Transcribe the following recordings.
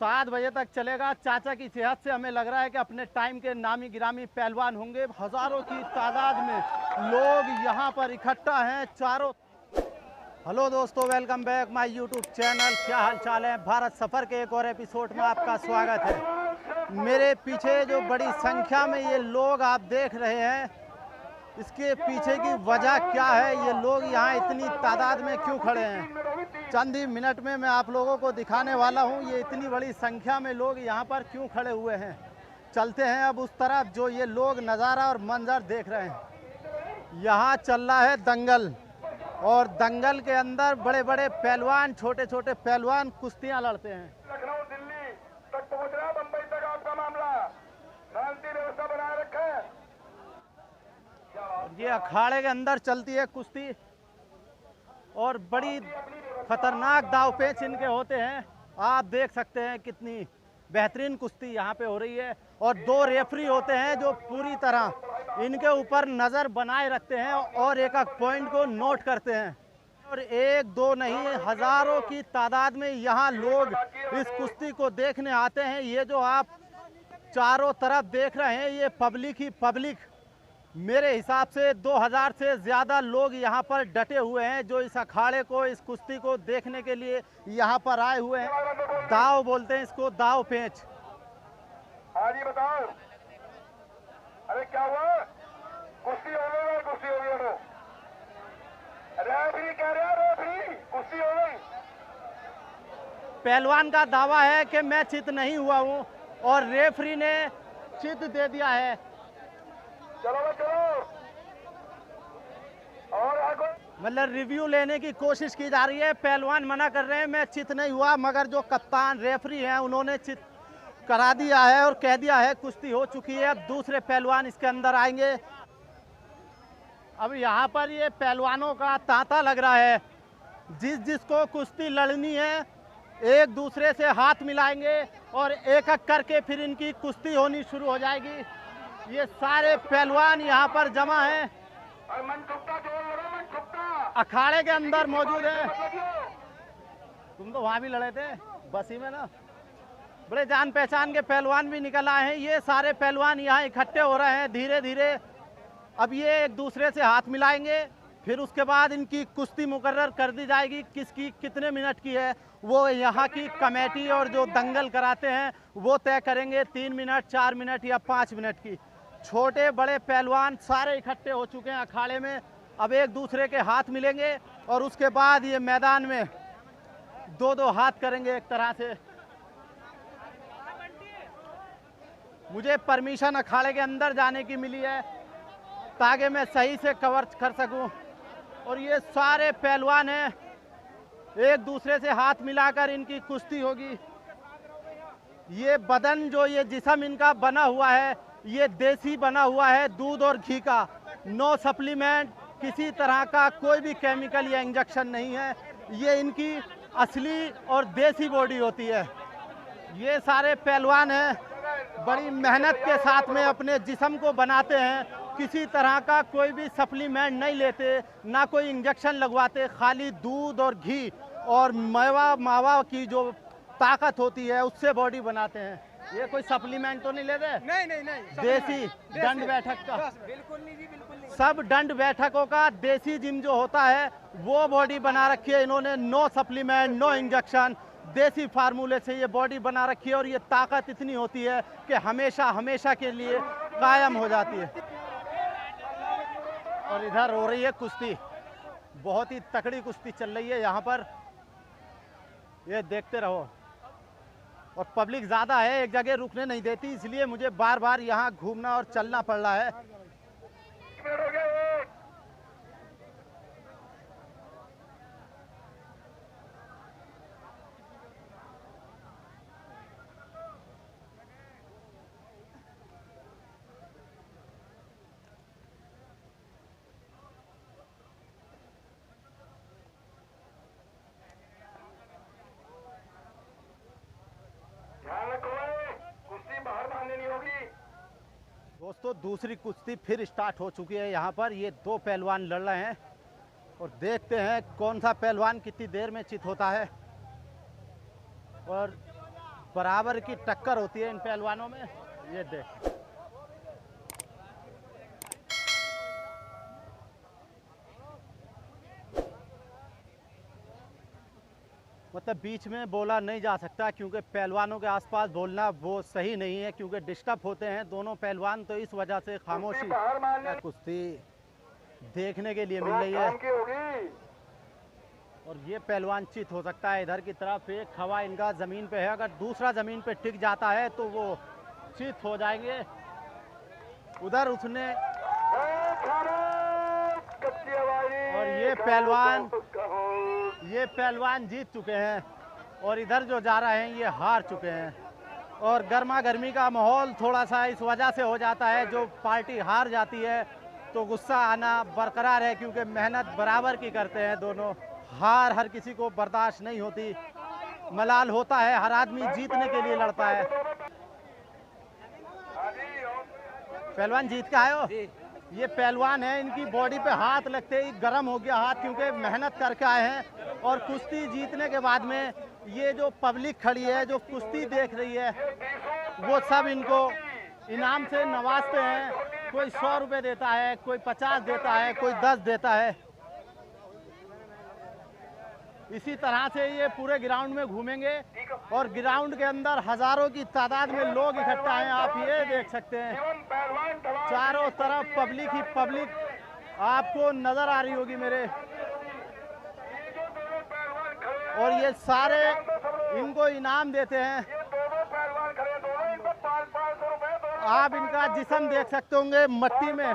7 बजे तक चलेगा। चाचा की सेहत से हमें लग रहा है कि अपने टाइम के नामी गिरामी पहलवान होंगे। हजारों की तादाद में लोग यहाँ पर इकट्ठा हैं चारों। हेलो दोस्तों, welcome back my YouTube channel. क्या हाल चाल है? भारत सफ़र के एक और एपिसोड में आपका स्वागत है। मेरे पीछे जो बड़ी संख्या में ये लोग आप देख रहे हैं, इसके पीछे की वजह क्या है? ये लोग यहाँ इतनी तादाद में क्यों खड़े हैं? चंद ही मिनट में मैं आप लोगों को दिखाने वाला हूँ ये इतनी बड़ी संख्या में लोग यहाँ पर क्यों खड़े हुए हैं। चलते हैं अब उस तरफ जो ये लोग नज़ारा और मंजर देख रहे हैं। यहाँ चल रहा है दंगल, और दंगल के अंदर बड़े बड़े पहलवान, छोटे छोटे पहलवान कुश्तियाँ लड़ते हैं। लखनऊ दिल्ली तक पहुँच रहा, बम्बई तक आपका मामला। शांति व्यवस्था बनाए रखें। ये अखाड़े के अंदर चलती है कुश्ती, और बड़ी खतरनाक दाव पेच इनके होते हैं। आप देख सकते हैं कितनी बेहतरीन कुश्ती यहाँ पे हो रही है। और 2 रेफरी होते हैं जो पूरी तरह इनके ऊपर नज़र बनाए रखते हैं और एक एक पॉइंट को नोट करते हैं। और 1-2 नहीं, हज़ारों की तादाद में यहाँ लोग इस कुश्ती को देखने आते हैं। ये जो आप चारों तरफ देख रहे हैं, ये पब्लिक ही पब्लिक। मेरे हिसाब से 2000 से ज़्यादा लोग यहाँ पर डटे हुए हैं, जो इस अखाड़े को, इस कुश्ती को देखने के लिए यहाँ पर आए हुए हैं। दाव बोलते हैं इसको, दाव पेच। हाँ जी बताओ। अरे क्या हुआ? कुश्ती हो गई, कुश्ती हो गई। रेफरी कह रहा है, रेफरी कुश्ती हो गई। पहलवान का दावा है कि मैं चित नहीं हुआ हूँ, और रेफरी ने चित दे दिया है। चलो भाई चलो। और आगे मतलब रिव्यू लेने की कोशिश की जा रही है। पहलवान मना कर रहे हैं मैं चित नहीं हुआ, मगर जो कप्तान रेफरी हैं उन्होंने चित करा दिया है और कह दिया है कुश्ती हो चुकी है। अब दूसरे पहलवान इसके अंदर आएंगे। अब यहाँ पर ये पहलवानों का तांता लग रहा है। जिसको कुश्ती लड़नी है एक दूसरे से हाथ मिलाएंगे और एक एक करके फिर इनकी कुश्ती होनी शुरू हो जाएगी। ये सारे पहलवान यहाँ पर जमा हैं, मन ठुकता जोर लगा, मन ठुकता अखाड़े के अंदर मौजूद है। तुम तो वहाँ भी लड़े थे बसी में ना। बड़े जान पहचान के पहलवान भी निकल आए हैं। ये सारे पहलवान यहाँ इकट्ठे हो रहे हैं धीरे धीरे। अब ये एक दूसरे से हाथ मिलाएंगे, फिर उसके बाद इनकी कुश्ती मुकर्रर कर दी जाएगी। किसकी कितने मिनट की है वो यहाँ की कमेटी और जो दंगल कराते हैं वो तय करेंगे। 3 मिनट, 4 मिनट या 5 मिनट की। छोटे बड़े पहलवान सारे इकट्ठे हो चुके हैं अखाड़े में। अब एक दूसरे के हाथ मिलेंगे और उसके बाद ये मैदान में 2-2 हाथ करेंगे एक तरह से। मुझे परमिशन अखाड़े के अंदर जाने की मिली है ताकि मैं सही से कवर कर सकूं। और ये सारे पहलवान हैं, एक दूसरे से हाथ मिलाकर इनकी कुश्ती होगी। ये बदन जो ये जिस्म इनका बना हुआ है, ये देसी बना हुआ है, दूध और घी का। नो सप्लीमेंट, किसी तरह का कोई भी केमिकल या इंजेक्शन नहीं है। ये इनकी असली और देसी बॉडी होती है। ये सारे पहलवान हैं, बड़ी मेहनत के साथ में अपने जिस्म को बनाते हैं। किसी तरह का कोई भी सप्लीमेंट नहीं लेते, ना कोई इंजेक्शन लगवाते। खाली दूध और घी और मेवा मावा की जो ताकत होती है उससे बॉडी बनाते हैं। ये कोई सप्लीमेंट तो नहीं लेते? नहीं। देसी दंड बैठक का, बिल्कुल नहीं जी, बिल्कुल नहीं। सब दंड बैठकों का देसी जिम जो होता है वो बॉडी बना रखी है इन्होंने। नो सप्लीमेंट, नो इंजेक्शन, देसी फार्मूले से ये बॉडी बना रखी है। और ये ताकत इतनी होती है कि हमेशा हमेशा के लिए कायम हो जाती है। और इधर हो रही है कुश्ती, बहुत ही तकड़ी कुश्ती चल रही है यहाँ पर। ये देखते रहो। और पब्लिक ज़्यादा है, एक जगह रुकने नहीं देती, इसलिए मुझे बार बार यहाँ घूमना और चलना पड़ रहा है। मिनट हो गए। ध्यान रखो, कुश्ती बाहर बांधनी नहीं होगी। दोस्तों दूसरी कुश्ती फिर स्टार्ट हो चुकी है यहाँ पर। ये 2 पहलवान लड़ रहे हैं और देखते हैं कौन सा पहलवान कितनी देर में चित होता है। और बराबर की टक्कर होती है इन पहलवानों में। ये देख, मतलब बीच में बोला नहीं जा सकता, क्योंकि पहलवानों के आसपास बोलना वो सही नहीं है, क्योंकि डिस्टर्ब होते हैं दोनों पहलवान। तो इस वजह से खामोशी कुश्ती देखने के लिए मिल रही है। और ये पहलवान चित हो सकता है इधर की तरफ। एक खवा इनका ज़मीन पे है, अगर दूसरा ज़मीन पे टिक जाता है तो वो चित हो जाएंगे। उधर उसने, और ये पहलवान जीत चुके हैं, और इधर जो जा रहे हैं ये हार चुके हैं। और गर्मा गर्मी का माहौल थोड़ा सा इस वजह से हो जाता है, जो पार्टी हार जाती है तो गुस्सा आना बरकरार है, क्योंकि मेहनत बराबर की करते हैं दोनों। हार हर किसी को बर्दाश्त नहीं होती, मलाल होता है, हर आदमी जीतने के लिए लड़ता है। पहलवान जीत के आए हो? ये पहलवान है, इनकी बॉडी पे हाथ लगते ही गर्म हो गया हाथ, क्योंकि मेहनत करके आए हैं। और कुश्ती जीतने के बाद में ये जो पब्लिक खड़ी है, जो कुश्ती देख रही है, वो सब इनको इनाम से नवाजते हैं। कोई 100 रुपये देता है, कोई 50 देता है, कोई 10 देता है। इसी तरह से ये पूरे ग्राउंड में घूमेंगे, और ग्राउंड के अंदर हजारों की तादाद में लोग इकट्ठा हैं। आप ये देख सकते हैं, चारों तरफ पब्लिक ही पब्लिक आपको नजर आ रही होगी मेरे। और ये सारे इनको इनाम देते हैं। आप इनका जिस्म देख सकते होंगे, मट्टी में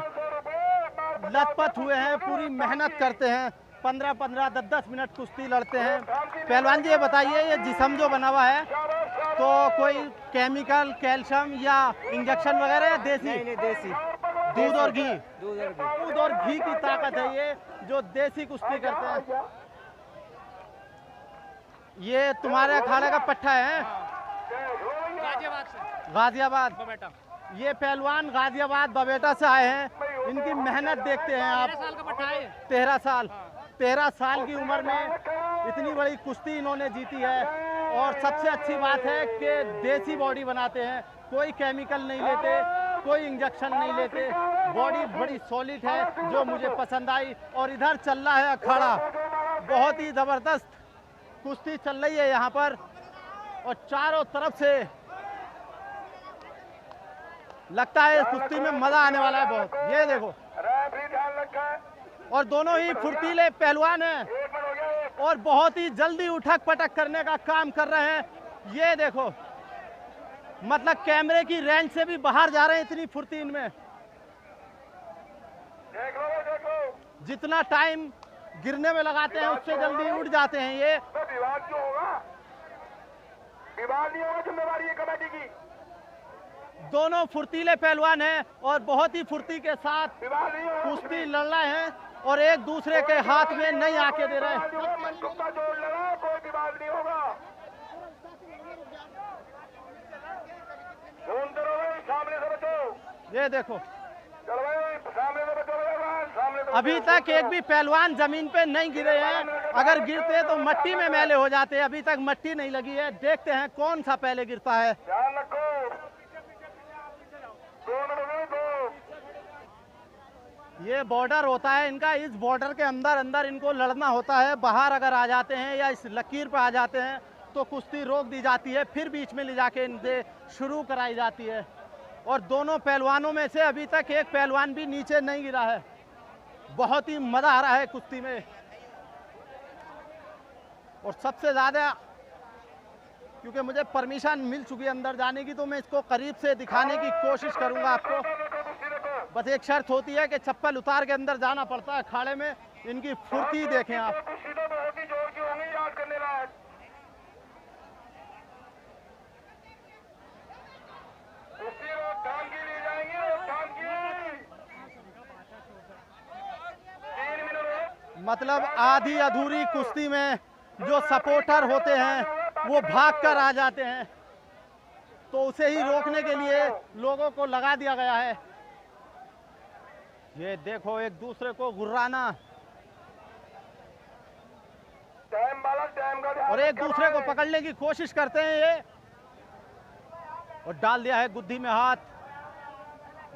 लथपथ हुए हैं, पूरी मेहनत करते हैं। 15-15, 10-10 मिनट कुश्ती लड़ते हैं। पहलवान जी ये बताइए, ये जिस्म जो बना हुआ है तो कोई केमिकल, कैल्शियम या इंजेक्शन वगैरह, या देसी? नहीं, देसी दूध और घी। दूध दूध और घी की ताकत है ये, जो देसी कुश्ती करते हैं। ये तुम्हारे अखाड़े का पट्टा है? गाजियाबाद से, गाजियाबाद। बबेटा। ये पहलवान गाजियाबाद बबेटा से आए हैं। इनकी मेहनत देखते हैं आप। 13 साल का पट्टा है। 13 साल 13 साल की उम्र में इतनी बड़ी कुश्ती इन्होंने जीती है। और सबसे अच्छी बात है कि देसी बॉडी बनाते हैं, कोई केमिकल नहीं लेते, कोई इंजेक्शन नहीं लेते। बॉडी बड़ी सॉलिड है, जो मुझे पसंद आई। और इधर चल रहा है अखाड़ा, बहुत ही ज़बरदस्त कुश्ती चल रही है यहाँ पर। और चारों तरफ से लगता है इस कुश्ती में मजा आने वाला है बहुत। ये देखो, और दोनों ही फुर्तीले पहलवान हैं, और बहुत ही जल्दी उठक पटक करने का काम कर रहे हैं। ये देखो, मतलब कैमरे की रेंज से भी बाहर जा रहे हैं, इतनी फुर्ती इनमें। जितना टाइम गिरने में लगाते हैं उससे जल्दी उठ जाते हैं ये। विवाद क्यों होगा? विवाद नहीं होगा, जिम्मेवारी है कमेटी की। दोनों फुर्तीले पहलवान हैं, और बहुत ही फुर्ती के साथ विवाद नहीं होगा, कुश्ती लड़ रहे हैं, और एक दूसरे के हाथ में नहीं आके दे रहे हैं। मनगुप्ता जोड़ लगा, कोई विवाद नहीं होगा। घूमते रहो भाई, सामने से बचो। ये देखो, चलो भाई, सामने से बचो भगवान, सामने से अभी बचो। तक एक भी पहलवान जमीन पे नहीं गिरे हैं। अगर गिरते तो मट्टी में मैले हो जाते। अभी तक मट्टी नहीं लगी है। देखते हैं कौन सा पहले गिरता है। ध्यान रखो, 2 मिनट, 2। ये बॉर्डर होता है इनका, इस बॉर्डर के अंदर अंदर इनको लड़ना होता है। बाहर अगर आ जाते हैं या इस लकीर पर आ जाते हैं तो कुश्ती रोक दी जाती है, फिर बीच में ले जाके इनसे शुरू कराई जाती है। और दोनों पहलवानों में से अभी तक एक पहलवान भी नीचे नहीं गिरा है। बहुत ही मजा आ रहा है कुश्ती में। और सबसे ज़्यादा, क्योंकि मुझे परमिशन मिल चुकी है अंदर जाने की, तो मैं इसको करीब से दिखाने की कोशिश करूंगा आपको। बस एक शर्त होती है कि चप्पल उतार के अंदर जाना पड़ता है अखाड़े में। इनकी फुर्ती देखें आप। मतलब आधी अधूरी कुश्ती में जो सपोर्टर होते हैं वो भागकर आ जाते हैं, तो उसे ही रोकने के लिए लोगों को लगा दिया गया है। ये देखो, एक दूसरे को गुर्राना और एक दूसरे को पकड़ने की कोशिश करते हैं ये। और डाल दिया है गुद्दी में हाथ।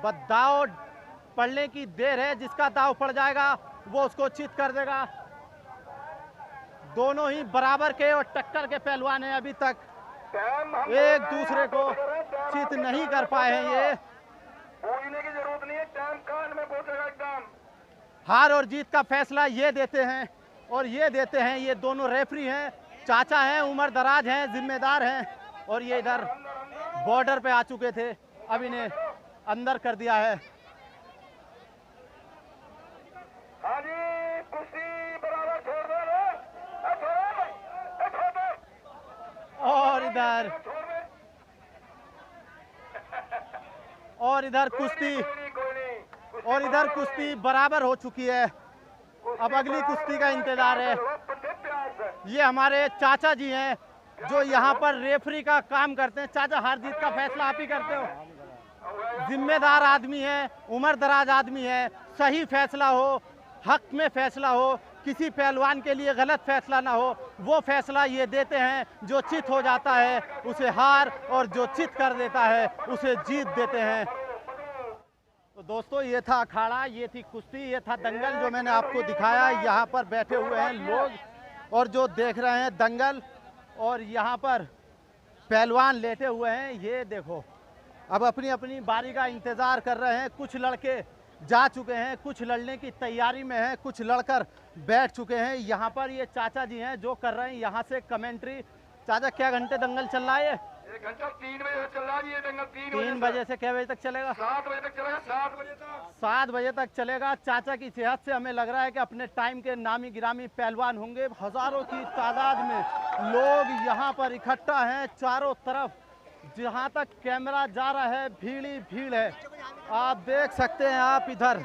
बस दाव पड़ने की देर है, जिसका दाव पड़ जाएगा वो उसको चित कर देगा। दोनों ही बराबर के और टक्कर के पहलवान हैं। अभी तक एक दूसरे को चित नहीं कर पाए हैं। ये पूछने की जरूरत नहीं है, टाइम कान में पहुंचेगा एकदम। हार और जीत का फैसला ये देते हैं और ये देते हैं ये दोनों रेफरी हैं। चाचा हैं, उम्र दराज हैं, जिम्मेदार हैं और ये इधर बॉर्डर पे आ चुके थे, अब इन्हें अंदर कर दिया है। हाँ जी, कुश्ती बराबर छोड़ दो रे। छोड़ दो। और इधर कुश्ती और इधर कुश्ती बराबर हो चुकी है। अब अगली कुश्ती का इंतजार है। ये हमारे चाचा जी हैं जो यहाँ पर रेफरी का काम करते हैं। चाचा, हार जीत का फैसला आप ही करते हो। जिम्मेदार आदमी है, उम्र दराज आदमी है। सही फैसला हो, हक में फैसला हो, किसी पहलवान के लिए गलत फैसला ना हो, वो फैसला ये देते हैं। जो चित हो जाता है उसे हार और जो चित कर देता है उसे जीत देते हैं। तो दोस्तों, ये था अखाड़ा, ये थी कुश्ती, ये था दंगल जो मैंने आपको दिखाया। यहाँ पर बैठे हुए हैं लोग और जो देख रहे हैं दंगल, और यहाँ पर पहलवान लेटे हुए हैं। ये देखो, अब अपनी अपनी बारी का इंतज़ार कर रहे हैं। कुछ लड़के जा चुके हैं, कुछ लड़ने की तैयारी में हैं, कुछ लड़कर बैठ चुके हैं। यहाँ पर ये चाचा जी हैं जो कर रहे हैं यहाँ से कमेंट्री। चाचा, क्या घंटे दंगल चल रहा है? 1 घंटा 3 बजे से चल रहा है ये दंगल। 3 बजे से क्या बजे तक चलेगा? 7 बजे तक चलेगा। 7 बजे तक 7 बजे तक चलेगा। चाचा की सेहत से हमें लग रहा है कि अपने टाइम के नामी गिरामी पहलवान होंगे। हजारों की तादाद में लोग यहाँ पर इकट्ठा हैं। चारों तरफ जहाँ तक कैमरा जा रहा है भीड़ ही भीड़ है। आप देख सकते हैं, आप इधर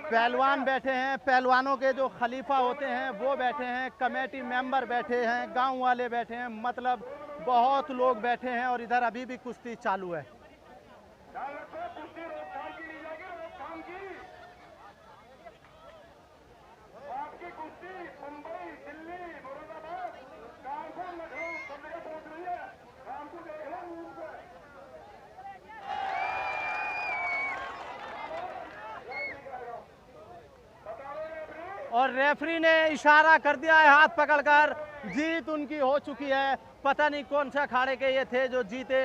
पहलवान बैठे हैं, पहलवानों के जो खलीफा होते हैं वो बैठे हैं, कमेटी मेंबर बैठे हैं, गांव वाले बैठे हैं, मतलब बहुत लोग बैठे हैं। और इधर अभी भी कुश्ती चालू है। और रेफरी ने इशारा कर दिया है हाथ पकड़कर, जीत उनकी हो चुकी है। पता नहीं कौन से अखाड़े के ये थे जो जीते,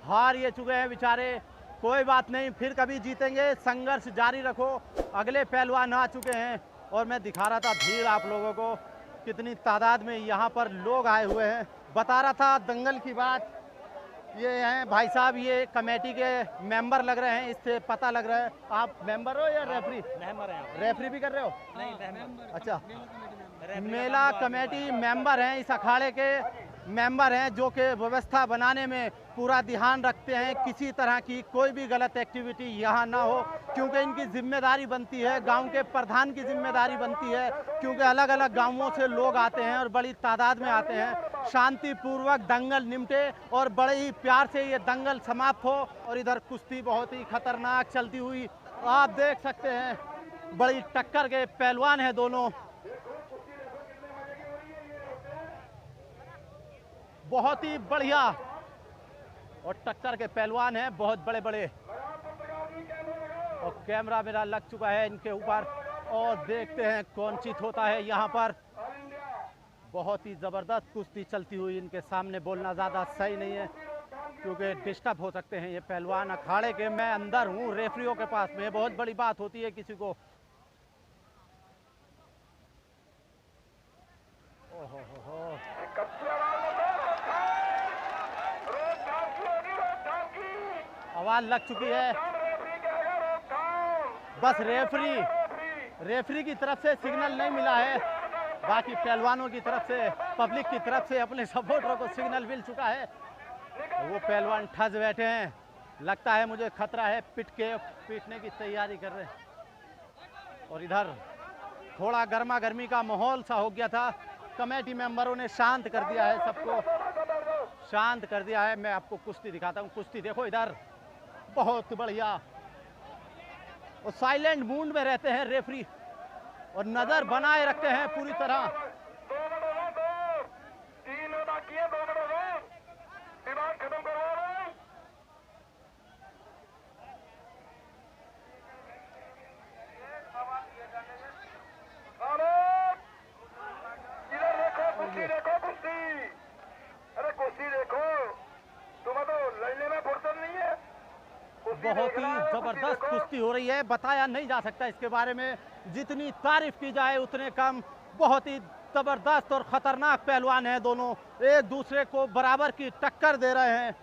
हार ये चुके हैं बेचारे। कोई बात नहीं, फिर कभी जीतेंगे। संघर्ष जारी रखो। अगले पहलवान आ चुके हैं और मैं दिखा रहा था भीड़ आप लोगों को, कितनी तादाद में यहाँ पर लोग आए हुए हैं। बता रहा था दंगल की बात। ये हैं भाई साहब, ये कमेटी के मेंबर लग रहे हैं, इससे पता लग रहा है। आप मेंबर हो या रेफरी? मेंबर हैं। रेफरी भी कर रहे हो? नहीं, मेंबर। अच्छा, मेला कमेटी मेंबर हैं, इस अखाड़े के मेंबर हैं जो कि व्यवस्था बनाने में पूरा ध्यान रखते हैं। किसी तरह की कोई भी गलत एक्टिविटी यहाँ ना हो, क्योंकि इनकी जिम्मेदारी बनती है, गांव के प्रधान की जिम्मेदारी बनती है, क्योंकि अलग अलग गांवों से लोग आते हैं और बड़ी तादाद में आते हैं। शांतिपूर्वक दंगल निपटे और बड़े ही प्यार से ये दंगल समाप्त हो। और इधर कुश्ती बहुत ही खतरनाक चलती हुई आप देख सकते हैं। बड़ी टक्कर के पहलवान हैं दोनों, बहुत ही बढ़िया और टक्कर के पहलवान हैं, बहुत बड़े बड़े। और कैमरा मेरा लग चुका है इनके ऊपर और देखते हैं कौन जीत होता है यहाँ पर। बहुत ही ज़बरदस्त कुश्ती चलती हुई। इनके सामने बोलना ज़्यादा सही नहीं है क्योंकि डिस्टर्ब हो सकते हैं ये पहलवान। अखाड़े के मैं अंदर हूँ, रेफरियों के पास में, बहुत बड़ी बात होती है किसी को। ओहो हो। आवाज लग चुकी है। बस रेफरी की तरफ से सिग्नल नहीं मिला है, बाकी पहलवानों की तरफ से, पब्लिक की तरफ से अपने सपोर्टरों को सिग्नल मिल चुका है। वो पहलवान ठस बैठे हैं, लगता है मुझे खतरा है, पीटने की तैयारी कर रहे हैं। और इधर थोड़ा गर्मा गर्मी का माहौल सा हो गया था। कमेटी मेंबरों ने शांत कर दिया है, सबको शांत कर दिया है। मैं आपको कुश्ती दिखाता हूँ। कुश्ती देखो इधर, बहुत बढ़िया। और साइलेंट मूड में रहते हैं रेफरी और नजर बनाए रखते हैं पूरी तरह। दिमाग खत्म करो। बहुत ही जबरदस्त कुश्ती हो रही है, बताया नहीं जा सकता इसके बारे में, जितनी तारीफ की जाए उतने कम। बहुत ही जबरदस्त और खतरनाक पहलवान हैं दोनों, एक दूसरे को बराबर की टक्कर दे रहे हैं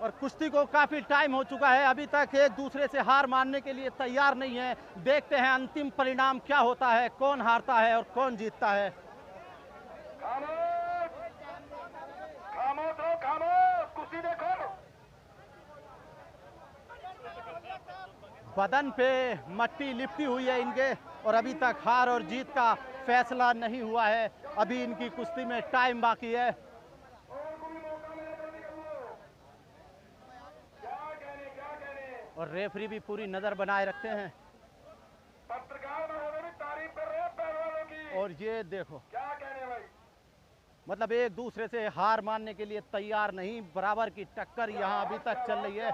और कुश्ती को काफी टाइम हो चुका है, अभी तक एक दूसरे से हार मानने के लिए तैयार नहीं है। देखते हैं अंतिम परिणाम क्या होता है, कौन हारता है और कौन जीतता है। खामोश खामोश रहो, खामोश, कुश्ती देखो। बदन पे मट्टी लिपटी हुई है इनके और अभी तक हार और जीत का फैसला नहीं हुआ है। अभी इनकी कुश्ती में टाइम बाकी है। और रेफरी भी पूरी नजर बनाए रखते हैं। पत्रकार महोदय भी तारीफ कर रहे हैं पहलवानों की। और ये देखो, क्या कहने भाई, मतलब एक दूसरे से हार मानने के लिए तैयार नहीं, बराबर की टक्कर यहाँ अभी तक चल रही है।